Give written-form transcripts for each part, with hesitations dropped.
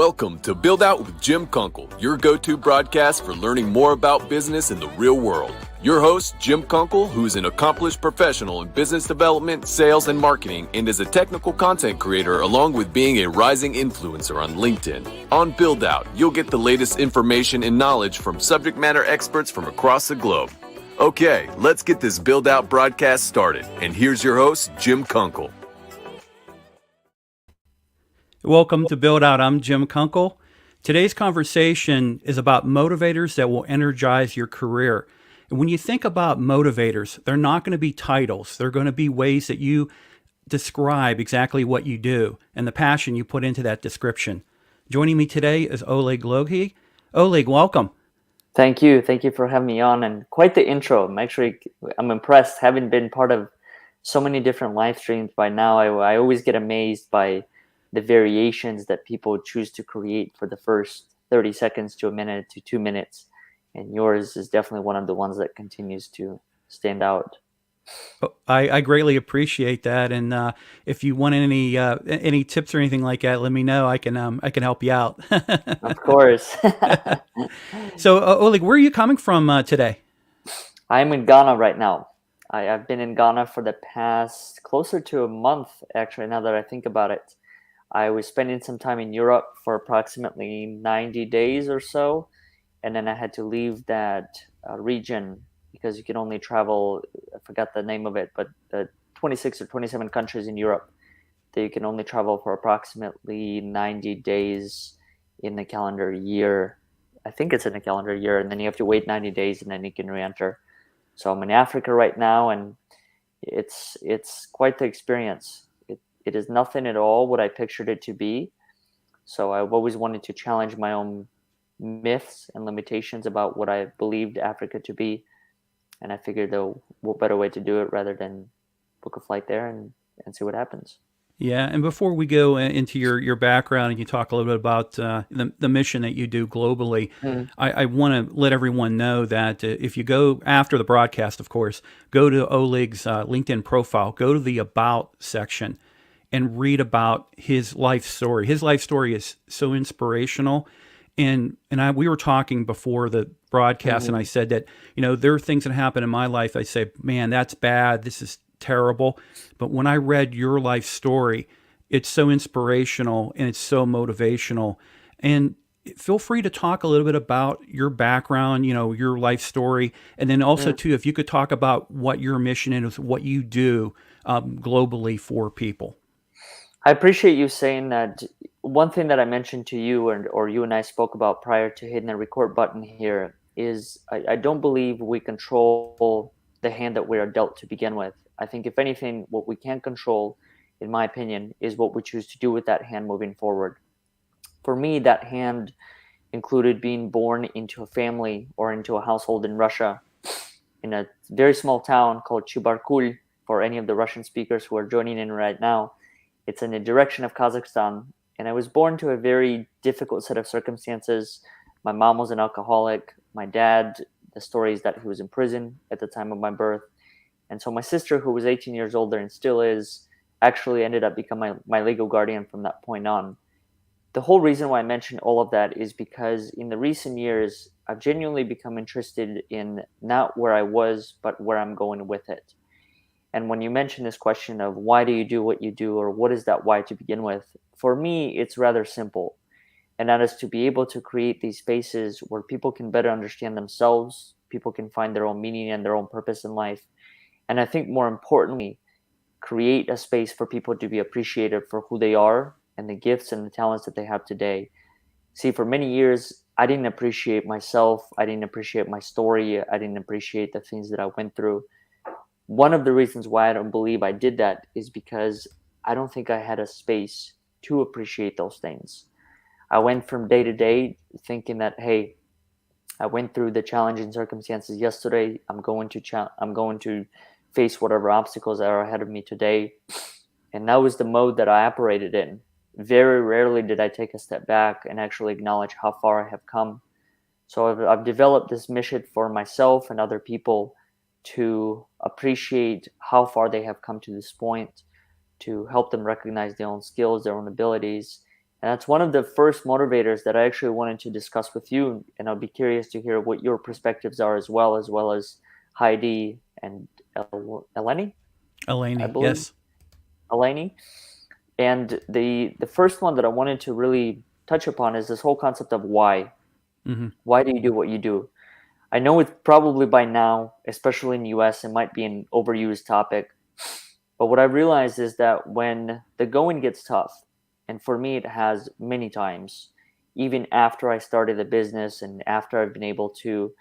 Welcome to Build Out with Jim Kunkel, your go-to broadcast for learning more about business in the real world. Your host, Jim Kunkel, who is an accomplished professional in business development, sales, and marketing, and is a technical content creator along with being a rising influencer on LinkedIn. On Build Out, you'll get the latest information and knowledge from subject matter experts from across the globe. Okay, let's get this Build Out broadcast started. And here's your host, Jim Kunkel. Welcome to Build Out. I'm Jim Kunkel. Today's conversation is about motivators that will energize your career. And when you think about motivators, they're not going to be titles. They're going to be ways that you describe exactly what you do and the passion you put into that description. Joining me today is Oleg. Oleg, welcome. Thank you. Thank you for having me on, and quite the intro. I'm impressed. Having been part of so many different live streams by now, I always get amazed by the variations that people choose to create for the first 30 seconds to a minute to 2 minutes. And yours is definitely one of the ones that continues to stand out. I greatly appreciate that. And if you want any tips or anything like that, let me know. I can help you out. Of course. So Oleg, where are you coming from today? I'm in Ghana right now. I've been in Ghana for the past closer to a month, actually, now that I think about it. I was spending some time in Europe for approximately 90 days or so, and then I had to leave that region because you can only travel, I forgot the name of it, but 26 or 27 countries in Europe that you can only travel for approximately 90 days in the calendar year. I think it's in a calendar year, and then you have to wait 90 days and then you can re-enter. So I'm in Africa right now, and it's quite the experience. It is nothing at all what I pictured it to be. So I've always wanted to challenge my own myths and limitations about what I believed Africa to be. And I figured what better way to do it rather than book a flight there and see what happens. Yeah, and before we go into your background and you talk a little bit about the mission that you do globally, I want to let everyone know that if you go after the broadcast, of course, go to Oleg's LinkedIn profile, go to the About section, and read about his life story. His life story is so inspirational. And we were talking before the broadcast, and I said that, there are things that happen in my life. I say, man, that's bad. This is terrible. But when I read your life story, it's so inspirational and it's so motivational. And feel free to talk a little bit about your background, your life story. And then also, too, if you could talk about what your mission is, what you do globally for people. I appreciate you saying that. One thing that I mentioned to you, or you and I spoke about prior to hitting the record button here, is I don't believe we control the hand that we are dealt to begin with. I think if anything, what we can control, in my opinion, is what we choose to do with that hand moving forward. For me, that hand included being born into a family or into a household in Russia, in a very small town called Chubarkul, for any of the Russian speakers who are joining in right now. It's in the direction of Kazakhstan. And I was born to a very difficult set of circumstances. My mom was an alcoholic. My dad, the story is that he was in prison at the time of my birth. And so my sister, who was 18 years older and still is, actually ended up becoming my legal guardian from that point on. The whole reason why I mention all of that is because in the recent years, I've genuinely become interested in not where I was, but where I'm going with it. And when you mention this question of why do you do what you do, or what is that why to begin with, for me, it's rather simple. And that is to be able to create these spaces where people can better understand themselves, people can find their own meaning and their own purpose in life. And I think more importantly, create a space for people to be appreciated for who they are and the gifts and the talents that they have today. See, for many years, I didn't appreciate myself. I didn't appreciate my story. I didn't appreciate the things that I went through. One of the reasons why I don't believe I did that is because I don't think I had a space to appreciate those things. I went from day to day thinking that, hey, I went through the challenging circumstances yesterday. I'm going to face whatever obstacles are ahead of me today. And that was the mode that I operated in. Very rarely did I take a step back and actually acknowledge how far I have come. So I've developed this mission for myself and other people to appreciate how far they have come to this point, to help them recognize their own skills, their own abilities, And that's one of the first motivators that I actually wanted to discuss with you. And I'll be curious to hear what your perspectives are as well as Heidi and Eleni, I Eleni, believe. yes. Eleni. And the first one that I wanted to really touch upon is this whole concept of why. Hmm. Why do you do what you do? I know it's probably by now, especially in the US, it might be an overused topic. But what I realized is that when the going gets tough, and for me it has many times, even after I started the business and after I've been able to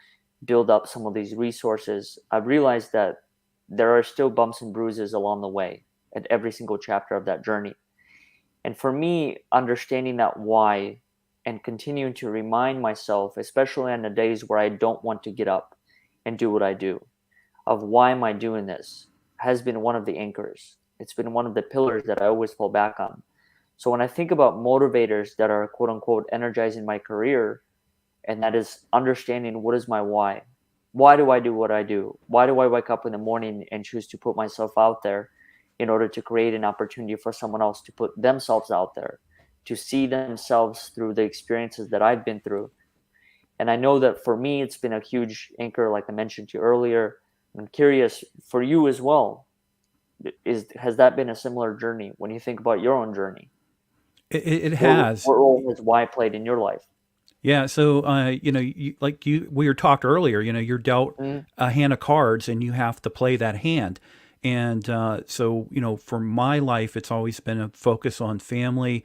build up some of these resources, I've realized that there are still bumps and bruises along the way at every single chapter of that journey. And for me, understanding that why and continuing to remind myself, especially on the days where I don't want to get up and do what I do, of why am I doing this, has been one of the anchors. It's been one of the pillars that I always fall back on. So when I think about motivators that are quote unquote energizing my career, and that is understanding what is my why. Why do I do what I do? Why do I wake up in the morning and choose to put myself out there in order to create an opportunity for someone else to put themselves out there, to see themselves through the experiences that I've been through? And I know that for me, it's been a huge anchor, like I mentioned to you earlier. I'm curious for you as well. Has that been a similar journey when you think about your own journey? It What has. role has why played in your life? Yeah, so we were talked earlier. You're dealt Mm, a hand of cards, and you have to play that hand. And so, for my life, it's always been a focus on family,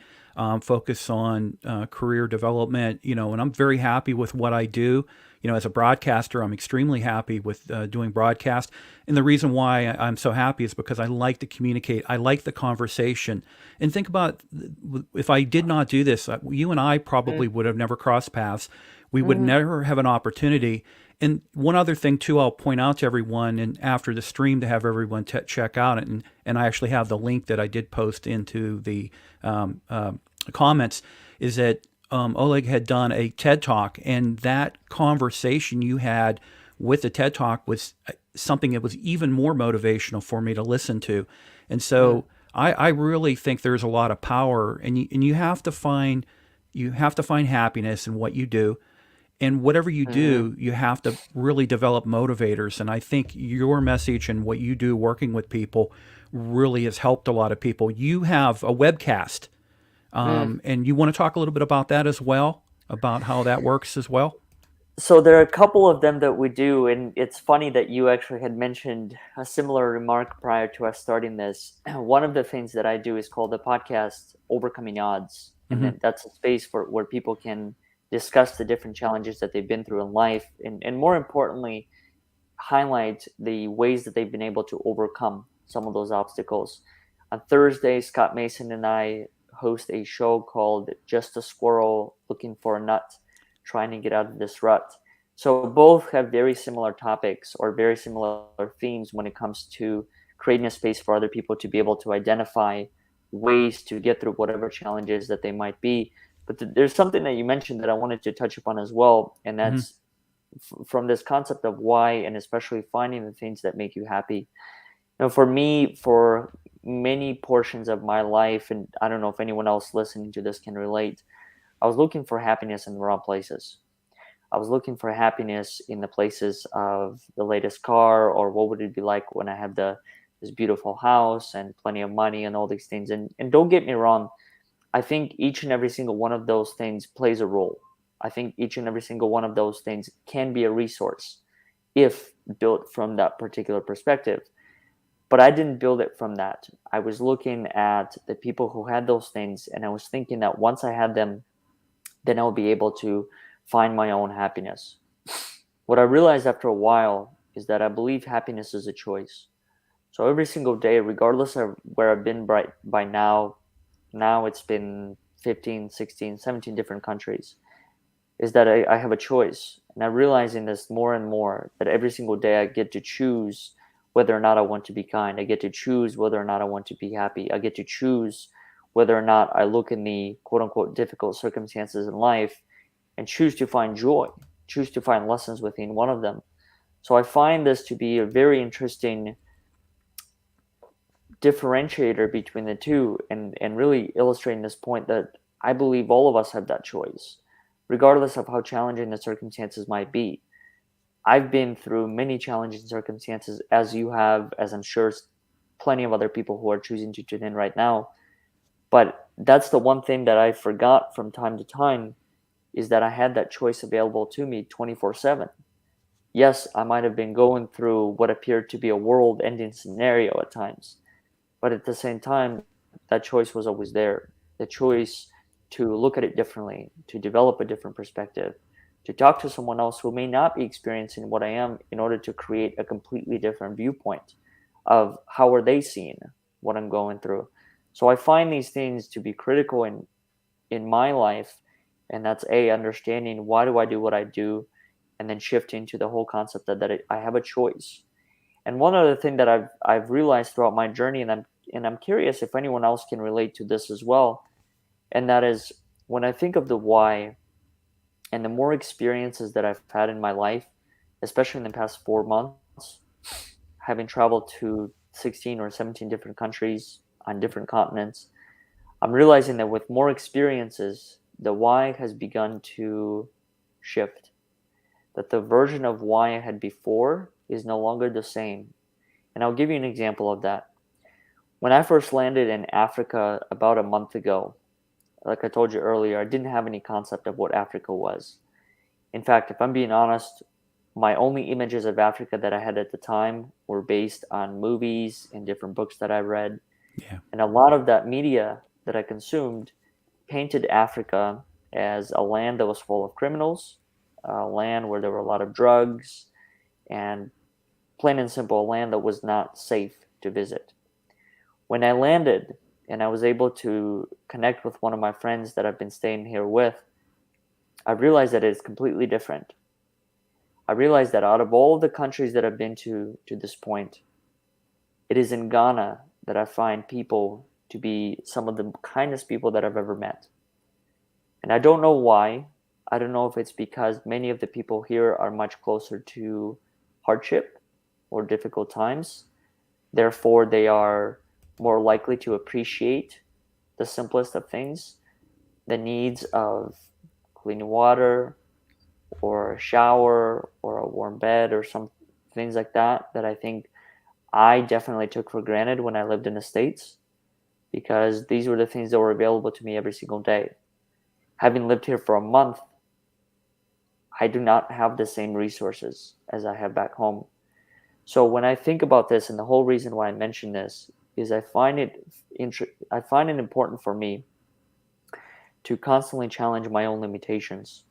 focus on career development. And I'm very happy with what I do. As a broadcaster, I'm extremely happy with doing broadcast. And the reason why I'm so happy is because I like to communicate. I like the conversation. And think about, if I did not do this, you and I probably mm, would have never crossed paths. We would mm, never have an opportunity. And one other thing too, I'll point out to everyone, and after the stream, to have everyone check out it, and I actually have the link that I did post into the comments, is that Oleg had done a TED Talk, and that conversation you had with the TED Talk was something that was even more motivational for me to listen to. And mm, so I really think there's a lot of power, and you have to find happiness in what you do. And whatever you mm. do, you have to really develop motivators. And I think your message and what you do working with people really has helped a lot of people. You have a webcast, Mm. and you want to talk a little bit about that as well, about how that works as well? So there are a couple of them that we do, and it's funny that you actually had mentioned a similar remark prior to us starting this. One of the things that I do is called the podcast Overcoming Odds, and Hmm. then that's a space for where people can discuss the different challenges that they've been through in life, and more importantly, highlight the ways that they've been able to overcome some of those obstacles. On Thursday, Scott Mason and I host a show called Just a Squirrel Looking for a Nut, trying to get out of this rut. So both have very similar topics or very similar themes when it comes to creating a space for other people to be able to identify ways to get through whatever challenges that they might be. But there's something that you mentioned that I wanted to touch upon as well, and Hmm. that's from this concept of why, and especially finding the things that make you happy. For me, for many portions of my life, and I don't know if anyone else listening to this can relate, I was looking for happiness in the wrong places. I was looking for happiness in the places of the latest car, or what would it be like when I have this beautiful house and plenty of money and all these things. And don't get me wrong, I think each and every single one of those things plays a role. I think each and every single one of those things can be a resource if built from that particular perspective. But I didn't build it from that. I was looking at the people who had those things, and I was thinking that once I had them, then I'll be able to find my own happiness. What I realized after a while is that I believe happiness is a choice. So every single day, regardless of where I've been by now it's been 15, 16, 17 different countries, is that I have a choice. And I'm realizing this more and more, that every single day I get to choose whether or not I want to be kind. I get to choose whether or not I want to be happy. I get to choose whether or not I look in the quote unquote difficult circumstances in life and choose to find joy, choose to find lessons within one of them. So I find this to be a very interesting differentiator between the two, and really illustrating this point that I believe all of us have that choice, regardless of how challenging the circumstances might be. I've been through many challenging circumstances, as you have, as I'm sure plenty of other people who are choosing to tune in right now. But that's the one thing that I forgot from time to time, is that I had that choice available to me 24/7. Yes, I might have been going through what appeared to be a world ending scenario at times, but at the same time, that choice was always there. The choice to look at it differently, to develop a different perspective, to talk to someone else who may not be experiencing what I am, in order to create a completely different viewpoint of how are they seeing what I'm going through. So I find these things to be critical in my life, and that's understanding why do I do what I do, and then shifting to the whole concept that I have a choice. And one other thing that I've realized throughout my journey, and I'm curious if anyone else can relate to this as well, and that is, when I think of the why, and the more experiences that I've had in my life, especially in the past 4 months, having traveled to 16 or 17 different countries on different continents, I'm realizing that with more experiences, the why has begun to shift. That the version of why I had before is no longer the same. And I'll give you an example of that. When I first landed in Africa about a month ago, like I told you earlier, I didn't have any concept of what Africa was. In fact, if I'm being honest, my only images of Africa that I had at the time were based on movies and different books that I read. Yeah. And a lot of that media that I consumed painted Africa as a land that was full of criminals, a land where there were a lot of drugs, and plain and simple, a land that was not safe to visit. When I landed and I was able to connect with one of my friends that I've been staying here with, I realized that it's completely different. I realized that out of all the countries that I've been to this point, it is in Ghana that I find people to be some of the kindest people that I've ever met. And I don't know why. I don't know if it's because many of the people here are much closer to hardship or difficult times. Therefore, they are more likely to appreciate the simplest of things, the needs of clean water or a shower or a warm bed or some things like that, that I think I definitely took for granted when I lived in the States, because these were the things that were available to me every single day. Having lived here for a month, I do not have the same resources as I have back home. So when I think about this, and the whole reason why I mention this is I find it important for me to constantly challenge my own limitations,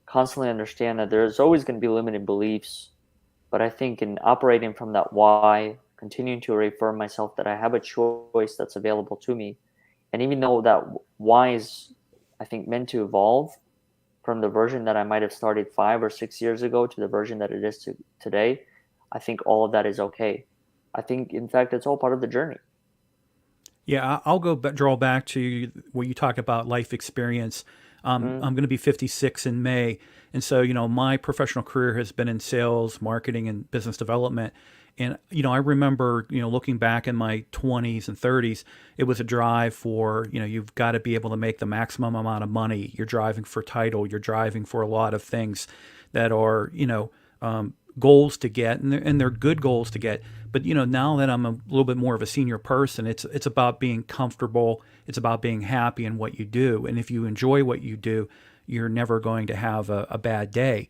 constantly understand that there's always going to be limited beliefs, but I think in operating from that why, continuing to reaffirm myself that I have a choice that's available to me, and even though that why is, I think, meant to evolve from the version that I might have started 5 or 6 years ago to the version that it is today, I think all of that is okay. I think, in fact, it's all part of the journey. Yeah, I'll draw back to where you talk about life experience. I'm going to be 56 in May. And so, my professional career has been in sales, marketing, and business development. And, I remember, looking back in my 20s and 30s, it was a drive for, you've got to be able to make the maximum amount of money. You're driving for title. You're driving for a lot of things that are, goals to get, and they're good goals to get. But now that I'm a little bit more of a senior person, it's about being comfortable. It's about being happy in what you do, and if you enjoy what you do, you're never going to have a bad day.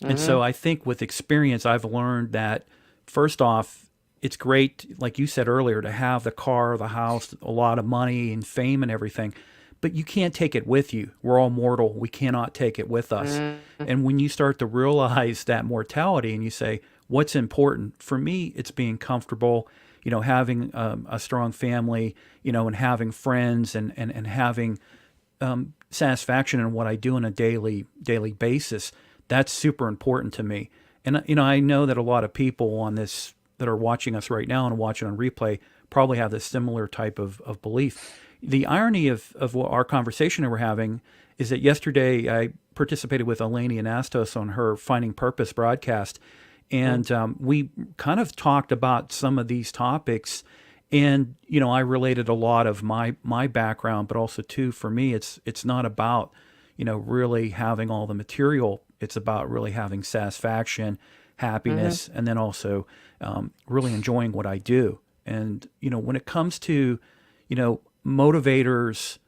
And so I think with experience, I've learned that first off, it's great, like you said earlier, to have the car, the house, a lot of money and fame and everything. But you can't take it with you. We're all mortal. We cannot take it with us. And when you start to realize that mortality and you say, what's important? For me, it's being comfortable, having a strong family, and having friends and having satisfaction in what I do on a daily basis. That's super important to me. And, I know that a lot of people on this that are watching us right now and watching on replay probably have this similar type of belief. The irony of what our conversation that we're having is that yesterday I participated with Eleni Anastos on her Finding Purpose broadcast, and we kind of talked about some of these topics, And I related a lot of my background, but also too for me, it's not about really having all the material. It's about really having satisfaction, Mm-hmm. happiness, and then also really enjoying what I do. And when it comes to motivators,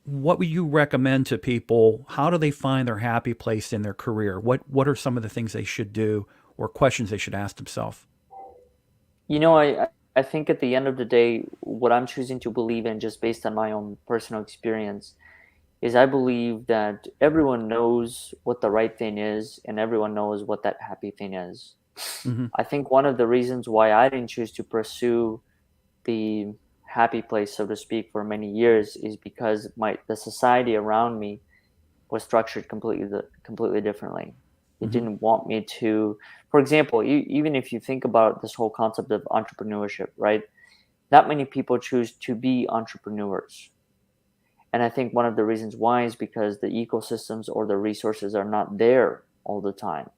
what would you recommend to people? How do they find their happy place in their career? What are some of the things they should do or questions they should ask themselves? I think at the end of the day, what I'm choosing to believe in, just based on my own personal experience, is I believe that everyone knows what the right thing is, and everyone knows what that happy thing is. Hmm. I think one of the reasons why I didn't choose to pursue the happy place, so to speak, for many years is because the society around me was structured completely differently. It Hmm. didn't want me to, for example, even if you think about this whole concept of entrepreneurship, right? Not many people choose to be entrepreneurs. And I think one of the reasons why is because the ecosystems or the resources are not there all the time.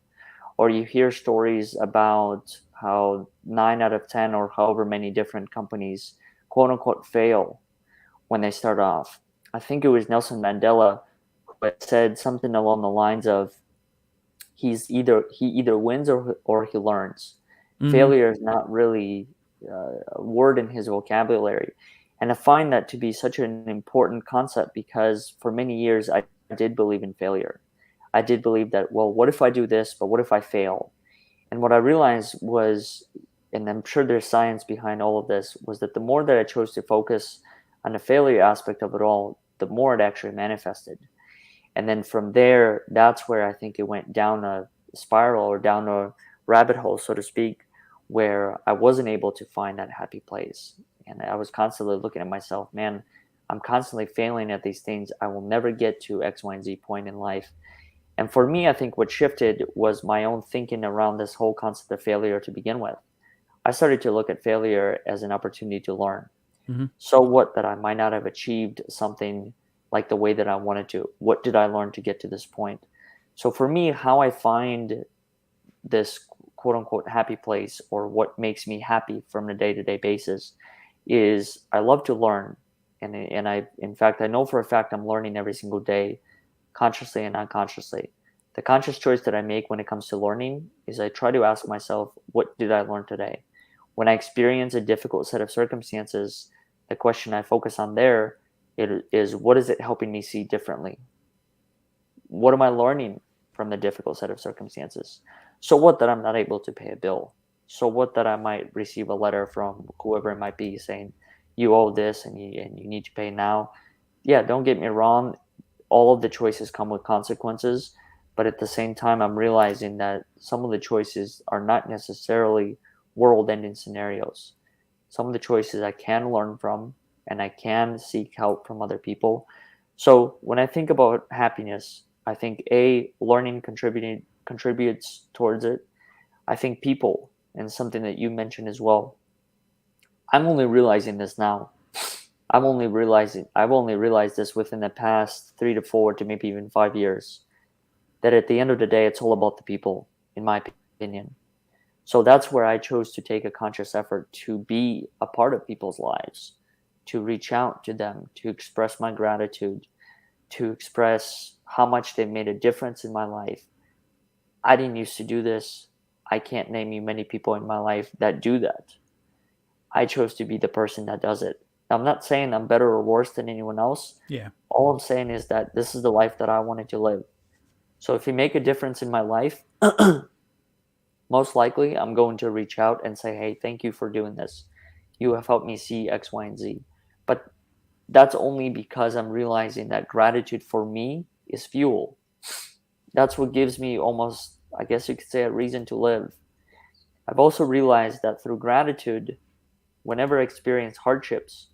Or you hear stories about how 9 out of 10 or however many different companies, quote unquote, fail when they start off. I think it was Nelson Mandela who had said something along the lines of he either wins or he learns. Hmm. Failure is not really a word in his vocabulary, and I find that to be such an important concept because for many years I did believe in failure. I did believe that, well, what if I do this, but what if I fail? And what I realized was, and I'm sure there's science behind all of this, was that the more that I chose to focus on the failure aspect of it all, the more it actually manifested. And then from there, that's where I think it went down a spiral or down a rabbit hole, so to speak, where I wasn't able to find that happy place. And I was constantly looking at myself, man, I'm constantly failing at these things. I will never get to X, Y, and Z point in life. And for me, I think what shifted was my own thinking around this whole concept of failure to begin with. I started to look at failure as an opportunity to learn. Hmm. So what that I might not have achieved something like the way that I wanted to? What did I learn to get to this point? So for me, how I find this quote unquote happy place or what makes me happy from a day-to-day basis is I love to learn. And I, in fact, I know for a fact I'm learning every single day, consciously and unconsciously. The conscious choice that I make when it comes to learning is I try to ask myself, what did I learn today? When I experience a difficult set of circumstances, the question I focus on there it is, what is it helping me see differently? What am I learning from the difficult set of circumstances? So what that I'm not able to pay a bill? So what that I might receive a letter from whoever it might be saying you owe this and you need to pay now? Yeah, don't get me wrong, all of the choices come with consequences, but at the same time I'm realizing that some of the choices are not necessarily world ending scenarios. Some of the choices I can learn from and I can seek help from other people. So when I think about happiness, I think a learning contributing contributes towards it. I think people, and something that you mentioned as well. I'm only realizing this now. I've only realized this within the past 3 to 4 to maybe even 5 years, that at the end of the day it's all about the people, in my opinion. So that's where I chose to take a conscious effort to be a part of people's lives, to reach out to them, to express my gratitude, to express how much they've made a difference in my life. I didn't used to do this. I can't name you many people in my life that do that. I chose to be the person that does it. Now, I'm not saying I'm better or worse than anyone else. Yeah. All I'm saying is that this is the life that I wanted to live. So if you make a difference in my life, most likely I'm going to reach out and say, hey, thank you for doing this. You have helped me see X, Y, and Z. But that's only because I'm realizing that gratitude for me is fuel. That's what gives me almost, I guess you could say, a reason to live. I've also realized that through gratitude, whenever I experience hardships,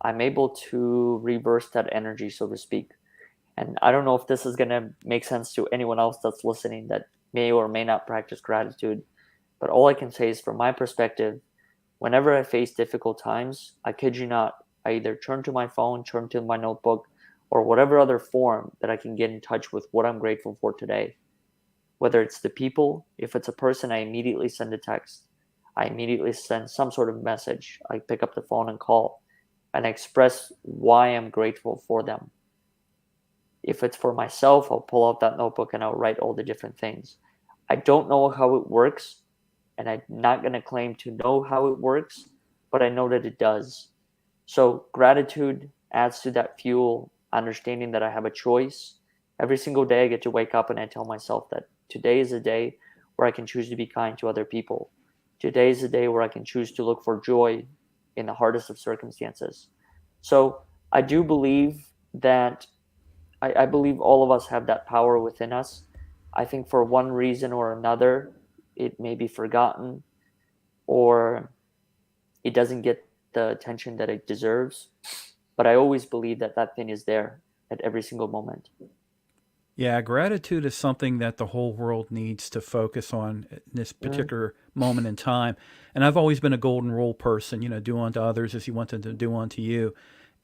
I'm able to reverse that energy, so to speak. And I don't know if this is going to make sense to anyone else that's listening that may or may not practice gratitude. But all I can say is from my perspective, whenever I face difficult times, I kid you not, I either turn to my phone, turn to my notebook, or whatever other form that I can get in touch with what I'm grateful for today. Whether it's the people, if it's a person, I immediately send a text. I immediately send some sort of message. I pick up the phone and call and express why I'm grateful for them. If it's for myself, I'll pull out that notebook and I'll write all the different things. I don't know how it works, and I'm not going to claim to know how it works, but I know that it does. So gratitude adds to that fuel, understanding that I have a choice. Every single day I get to wake up and I tell myself that today is a day where I can choose to be kind to other people. Today is a day where I can choose to look for joy in the hardest of circumstances. So I do believe that I believe all of us have that power within us. I think for one reason or another, it may be forgotten or it doesn't get the attention that it deserves. But I always believe that that thing is there at every single moment. Yeah, gratitude is something that the whole world needs to focus on in this Mm, particular moment in time. And I've always been a golden rule person, do unto others as you want them to do unto you.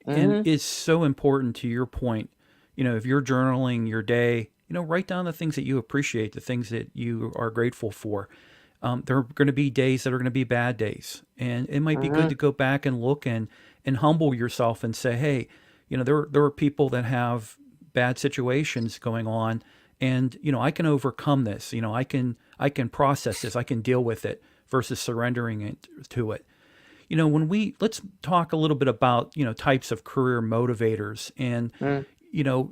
And mm-hmm, it's so important to your point. If you're journaling your day, write down the things that you appreciate, the things that you are grateful for. There are going to be days that are going to be bad days. And it might be good mm-hmm, to go back and look and humble yourself and say, hey, there are people that have bad situations going on, and I can overcome this. I can process this. I can deal with it versus surrendering it to it. Let's talk a little bit about types of career motivators. And mm,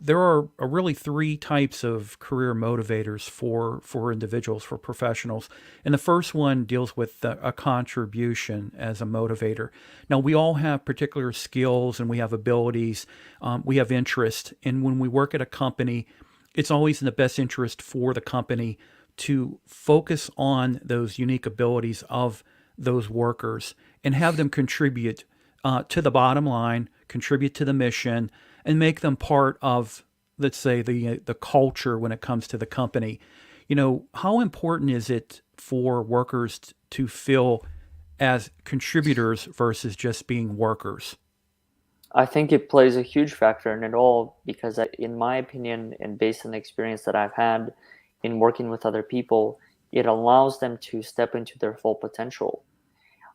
there are really three types of career motivators for individuals, for professionals. And the first one deals with a contribution as a motivator. Now, we all have particular skills and we have abilities, we have interest. And when we work at a company, it's always in the best interest for the company to focus on those unique abilities of those workers and have them contribute to the bottom line, contribute to the mission, and make them part of, let's say, the culture when it comes to the company. How important is it for workers to feel as contributors versus just being workers? I think it plays a huge factor in it all because, in my opinion, and based on the experience that I've had in working with other people, it allows them to step into their full potential.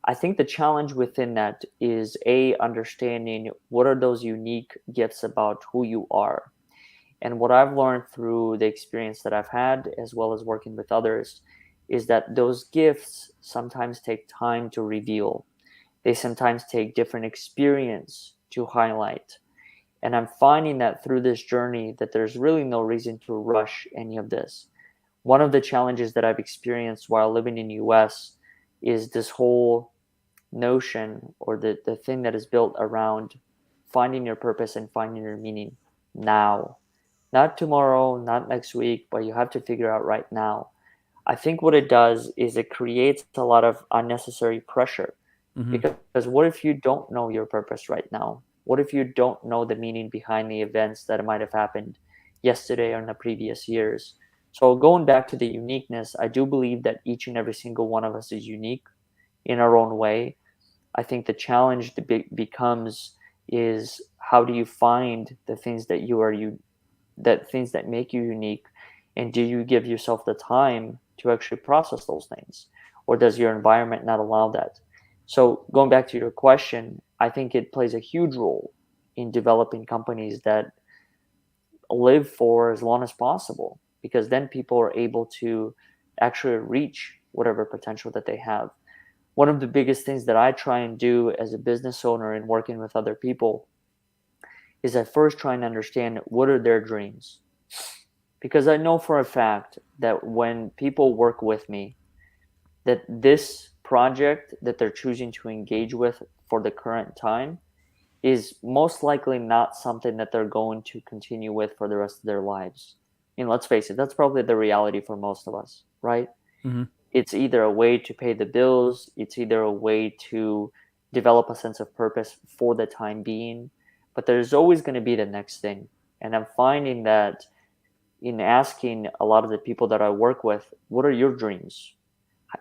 I think the challenge within that is understanding what are those unique gifts about who you are. And what I've learned through the experience that I've had, as well as working with others, is that those gifts sometimes take time to reveal. They sometimes take different experience to highlight. And I'm finding that through this journey that there's really no reason to rush any of this. One of the challenges that I've experienced while living in the US is this whole notion or the thing that is built around finding your purpose and finding your meaning now. Not tomorrow, not next week, but you have to figure out right now. I think what it does is it creates a lot of unnecessary pressure Hmm. because what if you don't know your purpose right now? What if you don't know the meaning behind the events that might have happened yesterday or in the previous years? So, going back to the uniqueness, I do believe that each and every single one of us is unique in our own way. I think the challenge becomes is how do you find the things that you are you that things that make you unique, and do you give yourself the time to actually process those things, or does your environment not allow that? So going back to your question, I think it plays a huge role in developing companies that live for as long as possible, because then people are able to actually reach whatever potential that they have. One of the biggest things that I try and do as a business owner and working with other people is I first try and understand what are their dreams. Because I know for a fact that when people work with me, that this project that they're choosing to engage with for the current time is most likely not something that they're going to continue with for the rest of their lives. And let's face it, that's probably the reality for most of us, right? Hmm. It's either a way to pay the bills, it's either a way to develop a sense of purpose for the time being, but there's always going to be the next thing. And I'm finding that in asking a lot of the people that I work with, what are your dreams?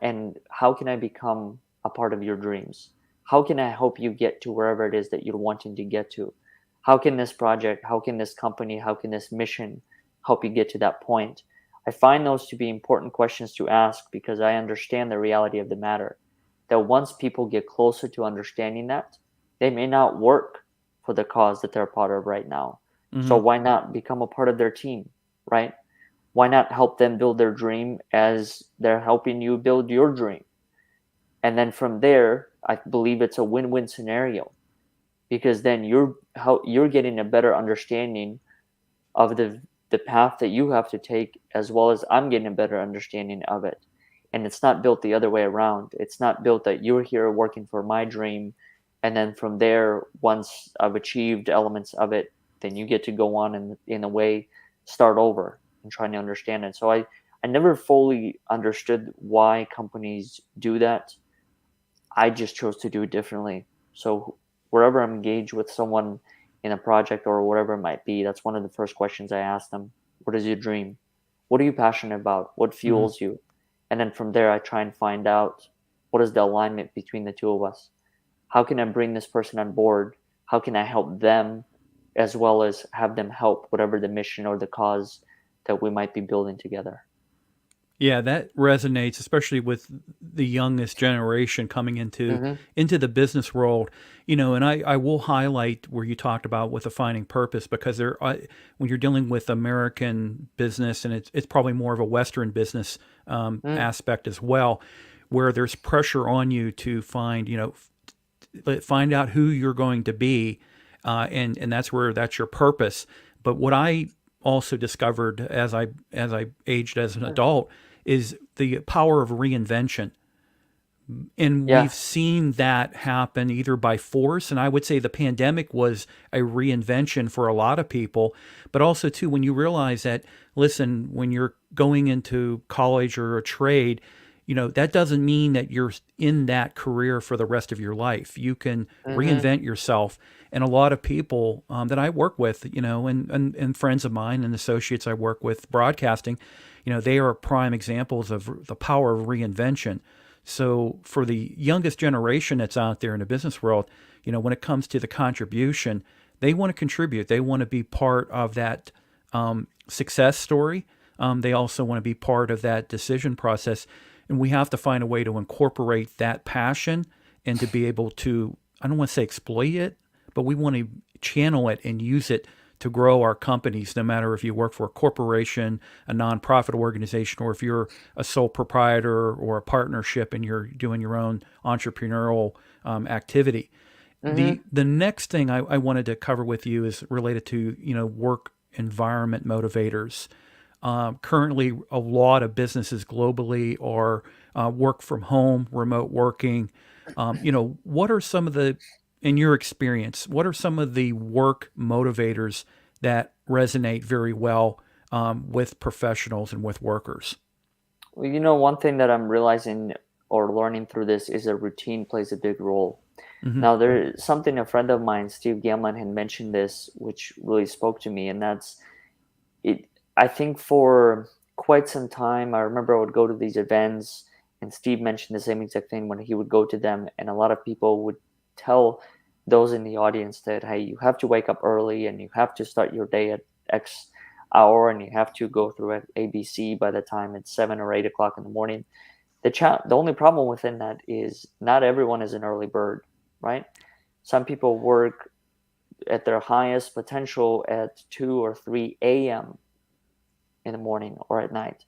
And how can I become a part of your dreams? How can I help you get to wherever it is that you're wanting to get to? How can this project, how can this company, how can this mission help you get to that point? I find those to be important questions to ask because I understand the reality of the matter. that once people get closer to understanding that, they may not work for the cause that they're a part of right now. So Hmm. why not become a part of their team, right? Why not help them build their dream as they're helping you build your dream? And then from there, I believe it's a win-win scenario, because then you're getting a better understanding of the path that you have to take, as well as I'm getting a better understanding of it. And it's not built the other way around. It's not built that you're here working for my dream, and then from there, once I've achieved elements of it, then you get to go on and in a way start over and trying to understand it. So I never fully understood why companies do that. I just chose to do it differently. So wherever I'm engaged with someone in a project or whatever it might be, that's one of the first questions I ask them. What is your dream? What are you passionate about? What Hmm. fuels you? And then from there, I try and find out what is the alignment between the two of us. How can I bring this person on board? How can I help them, as well as have them help whatever the mission or the cause that we might be building together? Yeah, that resonates, especially with the youngest generation coming Mm-hmm. into the business world. And I will highlight where you talked about with defining purpose, because when you're dealing with American business, and it's probably more of a Western business Mm, aspect as well, where there's pressure on you to find out who you're going to be, and that's your purpose. But what I also discovered as I aged as an mm. adult is the power of reinvention. And Yeah. we've seen that happen either by force, and I would say the pandemic was a reinvention for a lot of people, but also too when you realize that, listen, when you're going into college or a trade, that doesn't mean that you're in that career for the rest of your life. You can Mm-hmm. reinvent yourself. And a lot of people that I work with, and friends of mine and associates I work with broadcasting, they are prime examples of the power of reinvention. So for the youngest generation that's out there in the business world, when it comes to the contribution, they want to contribute. They want to be part of that success story. They also want to be part of that decision process. And we have to find a way to incorporate that passion and to be able to, I don't want to say exploit it, but we want to channel it and use it to grow our companies, no matter if you work for a corporation, a nonprofit organization, or if you're a sole proprietor or a partnership and you're doing your own entrepreneurial activity. Mm-hmm. The next thing I wanted to cover with you is related to work environment motivators. Currently, a lot of businesses globally are work from home, remote working. What are some of in your experience, what are some of the work motivators that resonate very well with professionals and with workers? Well, one thing that I'm realizing or learning through this is a routine plays a big role. Hmm. Now, there's something a friend of mine, Steve Gamlin, had mentioned this, which really spoke to me, and that's it. I think for quite some time, I remember I would go to these events, and Steve mentioned the same exact thing when he would go to them, and a lot of people would tell those in the audience that, hey, you have to wake up early and you have to start your day at X hour and you have to go through at ABC by the time it's 7 or 8 o'clock in the morning. The only problem within that is not everyone is an early bird, right? Some people work at their highest potential at 2 or 3 a.m. in the morning or at night.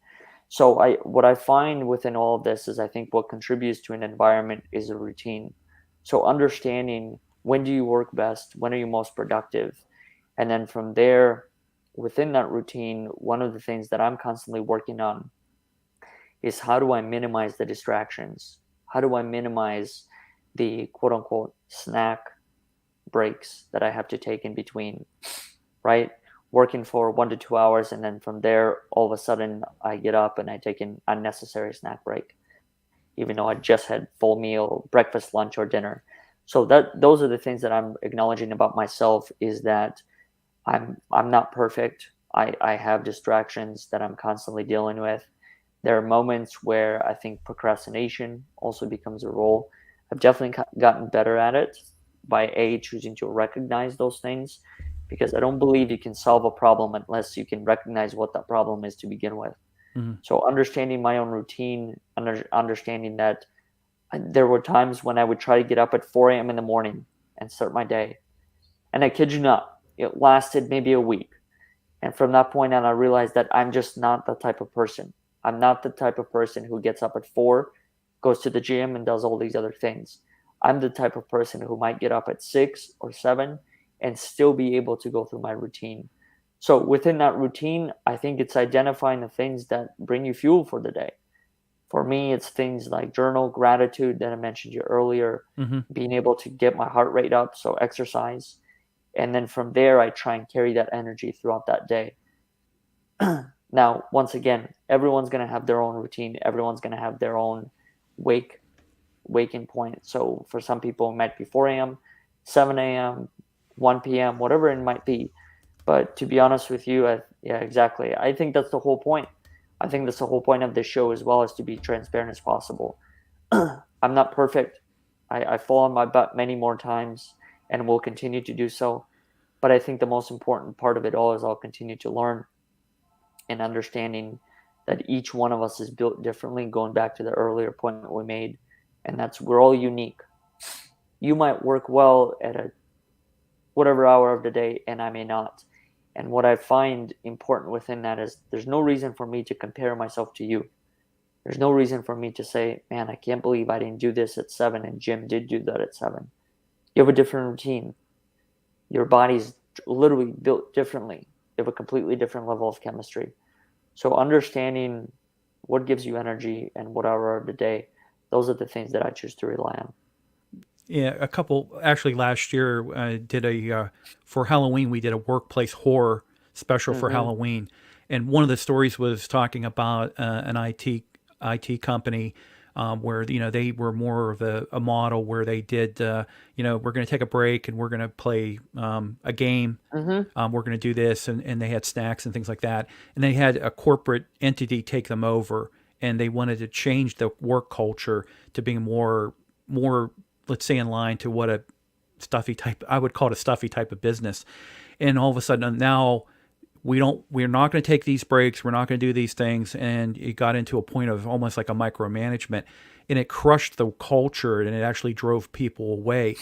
So what I find within all of this is I think what contributes to an environment is a routine. So understanding when do you work best, when are you most productive, and then from there, within that routine, one of the things that I'm constantly working on is how do I minimize the distractions? How do I minimize the quote unquote snack breaks that I have to take in between, right? Working for 1 to 2 hours, and then from there, all of a sudden, I get up and I take an unnecessary snack break, even though I just had full meal, breakfast, lunch, or dinner. So those are the things that I'm acknowledging about myself, is that I'm not perfect. I have distractions that I'm constantly dealing with. There are moments where I think procrastination also becomes a role. I've definitely gotten better at it by choosing to recognize those things, because I don't believe you can solve a problem unless you can recognize what that problem is to begin with. Hmm. So understanding my own routine, understanding that There were times when I would try to get up at 4 a.m. in the morning and start my day. And I kid you not, it lasted maybe a week. And from that point on, I realized that I'm just not the type of person. I'm not the type of person who gets up at 4, goes to the gym, and does all these other things. I'm the type of person who might get up at 6 or 7 and still be able to go through my routine. So within that routine, I think it's identifying the things that bring you fuel for the day. For me, it's things like journal, gratitude that I mentioned you earlier, Hmm. being able to get my heart rate up, so exercise. And then from there, I try and carry that energy throughout that day. Now, once again, everyone's going to have their own routine. Everyone's going to have their own waking point. So for some people, it might be 4 a.m., 7 a.m., 1 p.m., whatever it might be. But to be honest with you, yeah, exactly. I think that's the whole point. I think that's the whole point of this show as well, as to be transparent as possible. I'm not perfect. I fall on my butt many more times and will continue to do so. But I think the most important part of it all is I'll continue to learn and understanding that each one of us is built differently, going back to the earlier point that we made. And that's, we're all unique. You might work well at a whatever hour of the day, and I may not. And what I find important within that is there's no reason for me to compare myself to you. There's no reason for me to say, man, I can't believe I didn't do this at 7 and Jim did do that at 7. You have a different routine. Your body's literally built differently. You have a completely different level of chemistry. So understanding what gives you energy and what hour of the day, those are the things that I choose to rely on. Yeah, a couple actually last year did for Halloween we did a workplace horror special for Mm-hmm. Halloween, and one of the stories was talking about an IT company where they were more of a model where they did we're going to take a break and we're going to play a game. Mm-hmm. We're going to do this, and they had snacks and things like that, and they had a corporate entity take them over, and they wanted to change the work culture to being more, let's say, in line to what a stuffy type, I would call it a stuffy type of business. And all of a sudden now we're not going to take these breaks. We're not going to do these things. And it got into a point of almost like a micromanagement, and it crushed the culture, and it actually drove people away.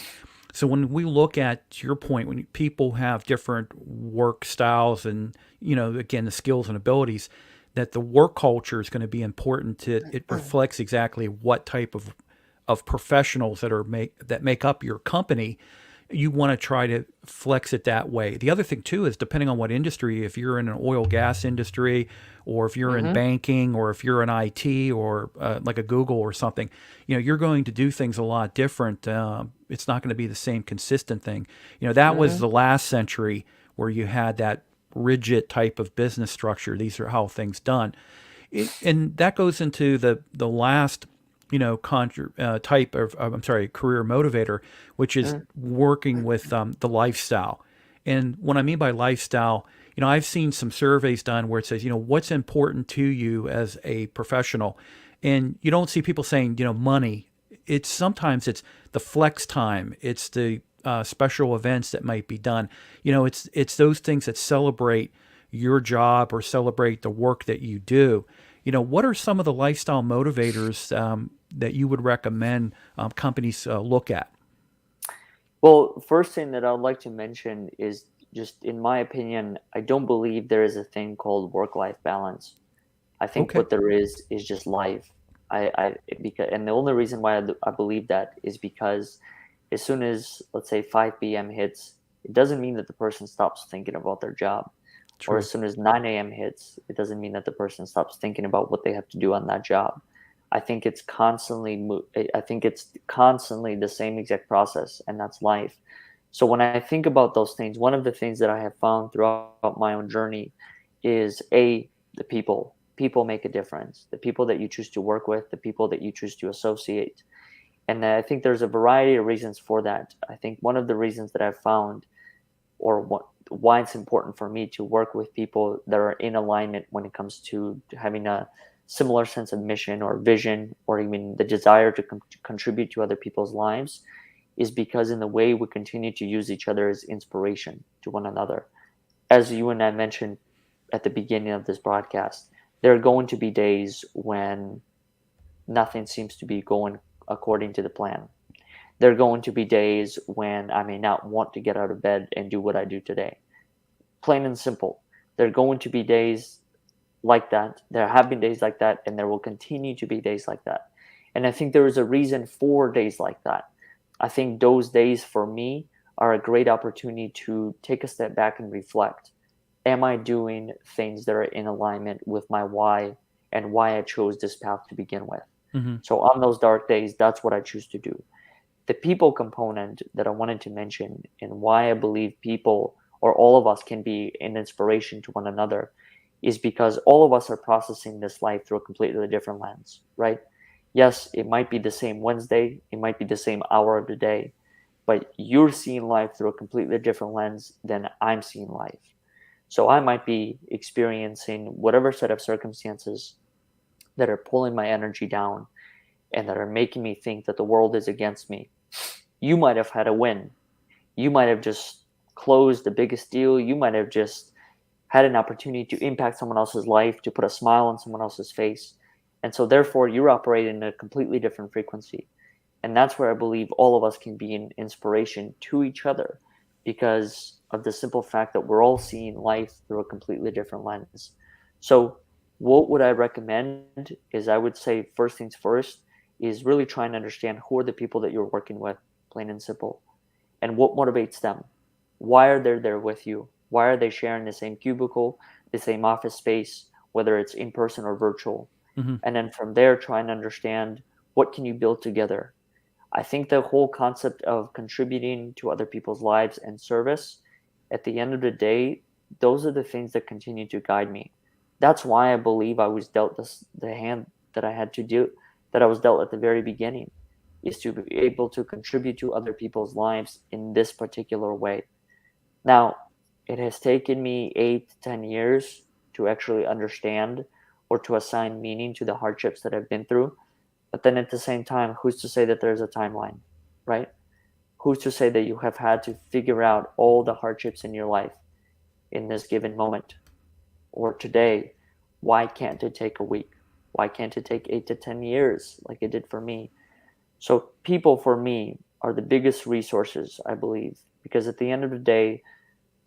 So when we look at your point, when people have different work styles and, again, the skills and abilities, that the work culture is going to be important to, it reflects exactly what type of professionals that make up your company. You want to try to flex it that way. The other thing too is, depending on what industry, if you're in an oil gas industry, or if you're in Mm-hmm. banking, or if you're in IT, or like a Google or something, you're going to do things a lot different. It's not going to be the same consistent thing. That was Mm-hmm. the last century where you had that rigid type of business structure. These are how things done. And that goes into the last type of I'm sorry, career motivator, which is working with the lifestyle. And what I mean by lifestyle, I've seen some surveys done where it says, what's important to you as a professional, and you don't see people saying, money. Sometimes it's the flex time, it's the special events that might be done. It's those things that celebrate your job or celebrate the work that you do. What are some of the lifestyle motivators that you would recommend companies look at? Well, first thing that I would like to mention is, just in my opinion, I don't believe there is a thing called work-life balance. I think Okay. what there is just life. Because, and the only reason why I believe that is because as soon as, let's say, 5 p.m. hits, it doesn't mean that the person stops thinking about their job. Or True. as soon as 9 a.m. hits, it doesn't mean that the person stops thinking about what they have to do on that job. I think it's constantly the same exact process, and that's life. So when I think about those things, one of the things that I have found throughout my own journey is, the people. People make a difference. The people that you choose to work with, the people that you choose to associate. And I think there's a variety of reasons for that. I think one of the reasons that I've found, or why it's important for me to work with people that are in alignment when it comes to having a similar sense of mission or vision, or even the desire to contribute to other people's lives, is because in the way we continue to use each other as inspiration to one another. As you and I mentioned at the beginning of this broadcast, there are going to be days when nothing seems to be going according to the plan. There are going to be days when I may not want to get out of bed and do what I do today. Plain and simple. There are going to be days like that. There have been days like that, and there will continue to be days like that. And I think there is a reason for days like that. I think those days for me are a great opportunity to take a step back and reflect. Am I doing things that are in alignment with my why and why I chose this path to begin with? Mm-hmm. So on those dark days, that's what I choose to do. The people component that I wanted to mention and why I believe people or all of us can be an inspiration to one another is because all of us are processing this life through a completely different lens, right? Yes, it might be the same Wednesday, it might be the same hour of the day, but you're seeing life through a completely different lens than I'm seeing life. So I might be experiencing whatever set of circumstances that are pulling my energy down and that are making me think that the world is against me. You might have had a win. You might have just closed the biggest deal. You might have just had an opportunity to impact someone else's life, to put a smile on someone else's face. And so therefore you're operating in a completely different frequency. And that's where I believe all of us can be an inspiration to each other because of the simple fact that we're all seeing life through a completely different lens. So what would I recommend is I would say first things first is really trying to understand who are the people that you're working with, plain and simple, and what motivates them. Why are they there with you? Why are they sharing the same cubicle, the same office space, whether it's in person or virtual? Mm-hmm. And then from there, try and understand what can you build together. I think the whole concept of contributing to other people's lives and service, at the end of the day, those are the things that continue to guide me. That's why I believe I was dealt the hand that I had to do, that I was dealt at the very beginning, is to be able to contribute to other people's lives in this particular way. Now, it has taken me 8 to 10 years to actually understand or to assign meaning to the hardships that I've been through. But then at the same time, who's to say that there's a timeline, right? Who's to say that you have had to figure out all the hardships in your life in this given moment or today? Why can't it take a week? Why can't it take 8 to 10 years like it did for me? So people for me are the biggest resources, I believe, because at the end of the day,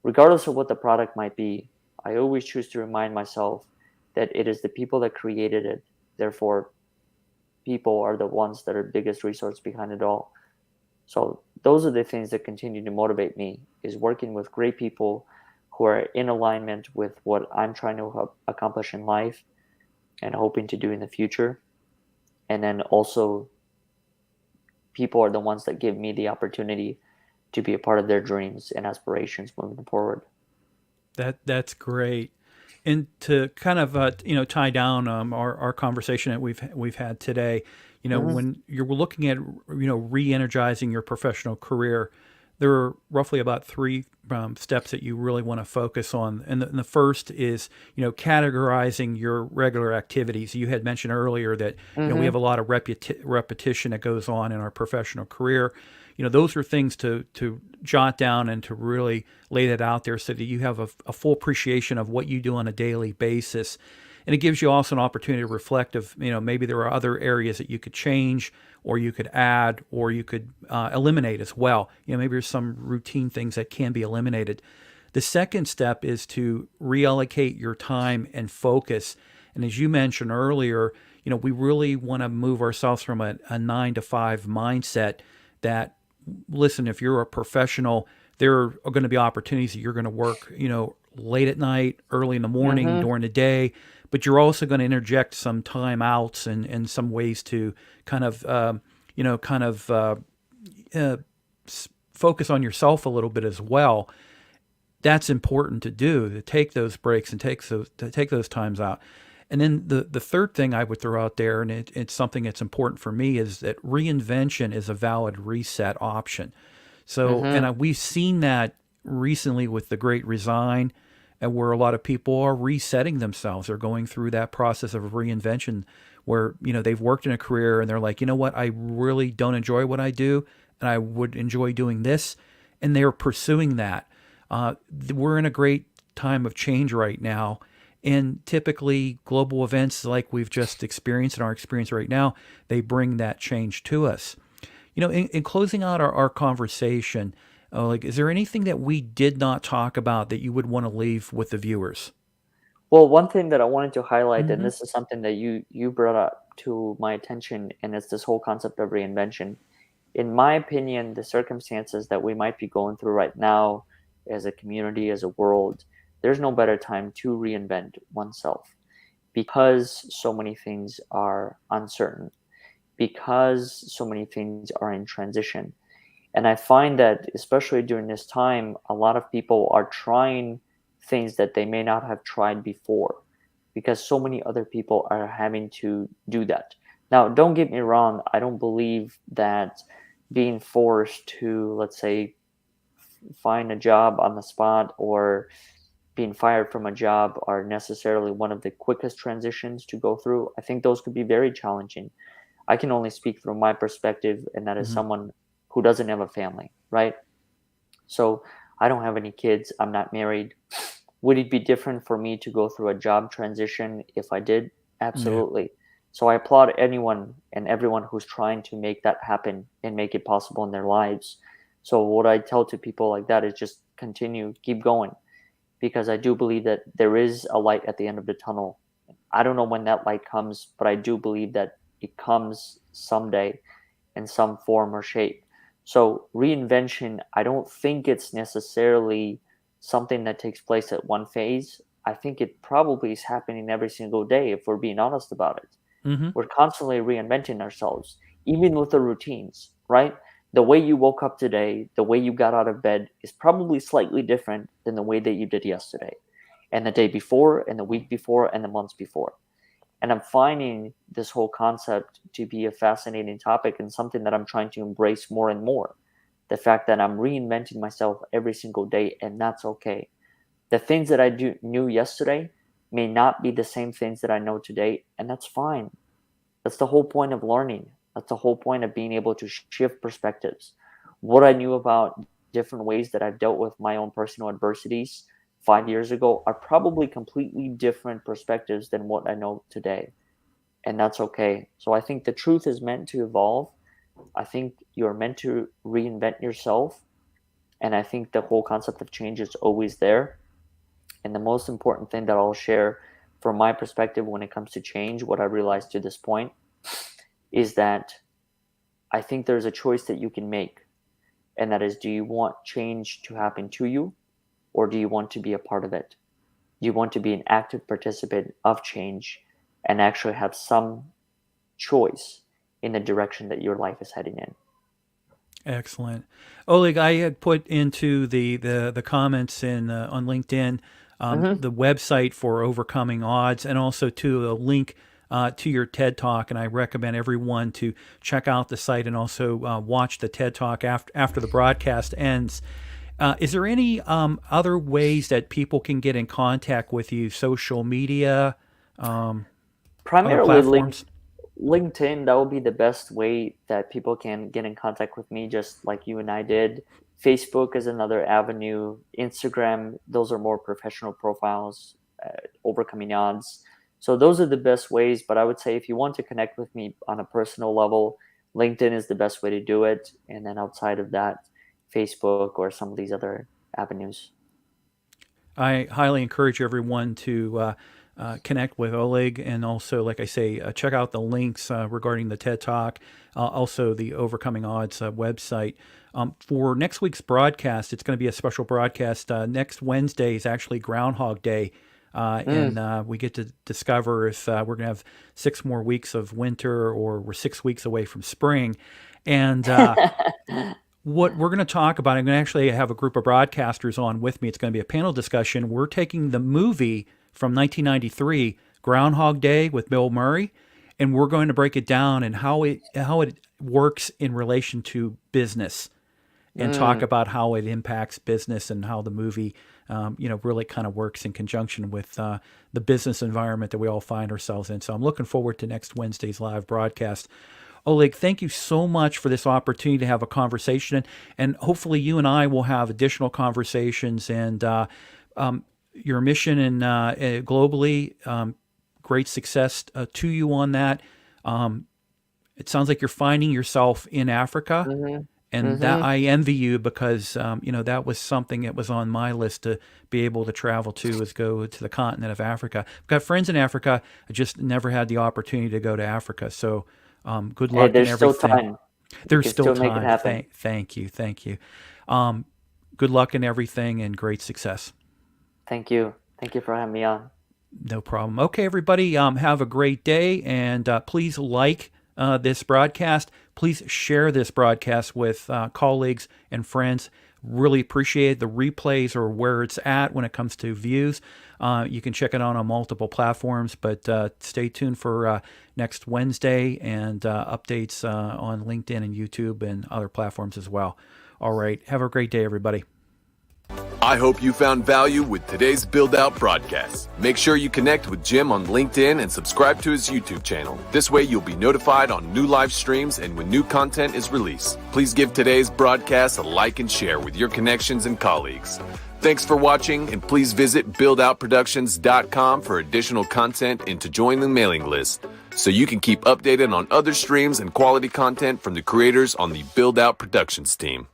regardless of what the product might be, I always choose to remind myself that it is the people that created it. Therefore, people are the ones that are the biggest resource behind it all. So those are the things that continue to motivate me, is working with great people who are in alignment with what I'm trying to accomplish in life and hoping to do in the future. And then also people are the ones that give me the opportunity to be a part of their dreams and aspirations moving forward. That's great. And to kind of tie down our conversation that we've had today, Mm-hmm. when you're looking at re-energizing your professional career, there are roughly about three steps that you really want to focus on. And the first is categorizing your regular activities. You had mentioned earlier that we have a lot of repetition that goes on in our professional career. Those are things to jot down and to really lay that out there so that you have a full appreciation of what you do on a daily basis. And it gives you also an opportunity to reflect of, maybe there are other areas that you could change or you could add or you could eliminate as well. Maybe there's some routine things that can be eliminated. The second step is to reallocate your time and focus. And as you mentioned earlier, we really want to move ourselves from a 9 to 5 mindset that, listen, if you're a professional, there are going to be opportunities that you're going to work, late at night, early in the morning, during the day, but you're also going to interject some time outs and some ways to kind of, focus on yourself a little bit as well. That's important to do, to take those breaks and take those times out. And then the third thing I would throw out there, and it's something that's important for me, is that reinvention is a valid reset option. So, and we've seen that recently with the Great Resign, and where a lot of people are resetting themselves. They're going through that process of reinvention where, they've worked in a career and they're like, what, I really don't enjoy what I do, and I would enjoy doing this. And they're pursuing that. We're in a great time of change right now. And typically, global events like we've just experienced in our experience right now, they bring that change to us. In closing out our conversation, like, is there anything that we did not talk about that you would want to leave with the viewers? Well, one thing that I wanted to highlight, and Mm-hmm. this is something that you brought up to my attention, and it's this whole concept of reinvention. In my opinion, the circumstances that we might be going through right now as a community, as a world, there's no better time to reinvent oneself because so many things are uncertain, because so many things are in transition. And I find that, especially during this time, a lot of people are trying things that they may not have tried before because so many other people are having to do that. Now, don't get me wrong, I don't believe that being forced to, let's say, find a job on the spot or being fired from a job are necessarily one of the quickest transitions to go through. I think those could be very challenging. I can only speak from my perspective, and that is Mm-hmm. someone who doesn't have a family, right? So I don't have any kids. I'm not married. Would it be different for me to go through a job transition if I did? Yeah. Absolutely. So I applaud anyone and everyone who's trying to make that happen and make it possible in their lives. So what I tell to people like that is just continue, keep going, because I do believe that there is a light at the end of the tunnel. I don't know when that light comes, but I do believe that it comes someday in some form or shape. So reinvention, I don't think it's necessarily something that takes place at one phase. I think it probably is happening every single day if we're being honest about it. Mm-hmm. We're constantly reinventing ourselves, even with the routines, right? The way you woke up today, the way you got out of bed is probably slightly different than the way that you did yesterday, and the day before, and the week before, and the months before. And I'm finding this whole concept to be a fascinating topic and something that I'm trying to embrace more and more. The fact that I'm reinventing myself every single day, and that's okay. The things that knew yesterday may not be the same things that I know today, and that's fine. That's the whole point of learning. That's the whole point of being able to shift perspectives. What I knew about different ways that I've dealt with my own personal adversities 5 years ago are probably completely different perspectives than what I know today. And that's okay. So I think the truth is meant to evolve. I think you're meant to reinvent yourself. And I think the whole concept of change is always there. And the most important thing that I'll share from my perspective when it comes to change, what I realized to this point, is that I think there's a choice that you can make. And that is, do you want change to happen to you, or do you want to be a part of it? Do you want to be an active participant of change and actually have some choice in the direction that your life is heading in? Excellent. Oleg, I had put into the comments in on LinkedIn Mm-hmm. the website for Overcoming Odds, and also to a link to your TED Talk. And I recommend everyone to check out the site and also watch the TED Talk after the broadcast ends. Is there any other ways that people can get in contact with you? Social media, other Primarily platforms? LinkedIn, that would be the best way that people can get in contact with me, just like you and I did. Facebook is another avenue. Instagram, those are more professional profiles, overcoming odds. So those are the best ways. But I would say if you want to connect with me on a personal level, LinkedIn is the best way to do it. And then outside of that, Facebook or some of these other avenues. I highly encourage everyone to connect with Oleg, and also, like I say, check out the links regarding the TED Talk, also the Overcoming Odds website. For next week's broadcast, it's going to be a special broadcast. Next Wednesday is actually Groundhog Day. Mm. And we get to discover if we're going to have 6 more weeks of winter, or we're 6 weeks away from spring. And what we're going to talk about, I'm going to actually have a group of broadcasters on with me. It's going to be a panel discussion. We're taking the movie from 1993, Groundhog Day with Bill Murray, and we're going to break it down and how it works in relation to business, and talk Mm. about how it impacts business, and how the movie, really kind of works in conjunction with the business environment that we all find ourselves in. So I'm looking forward to next Wednesday's live broadcast. Oleg, thank you so much for this opportunity to have a conversation, and hopefully you and I will have additional conversations. And your mission and globally, great success to you on that. It sounds like you're finding yourself in Africa. Mm-hmm. And that I envy you because, that was something that was on my list to be able to travel to, is go to the continent of Africa. I've got friends in Africa. I just never had the opportunity to go to Africa. So good luck in everything. There's still time. There's still make it time. happen. Thank you. Good luck in everything and great success. Thank you. Thank you for having me on. No problem. Okay, everybody, have a great day, and please like this broadcast. Please share this broadcast with colleagues and friends. Really appreciate the replays or where it's at when it comes to views. You can check it out on multiple platforms, but stay tuned for next Wednesday and updates on LinkedIn and YouTube and other platforms as well. All right. Have a great day, everybody. I hope you found value with today's Build Out broadcast. Make sure you connect with Jim on LinkedIn and subscribe to his YouTube channel. This way you'll be notified on new live streams and when new content is released. Please give today's broadcast a like and share with your connections and colleagues. Thanks for watching, and please visit buildoutproductions.com for additional content and to join the mailing list so you can keep updated on other streams and quality content from the creators on the Build Out Productions team.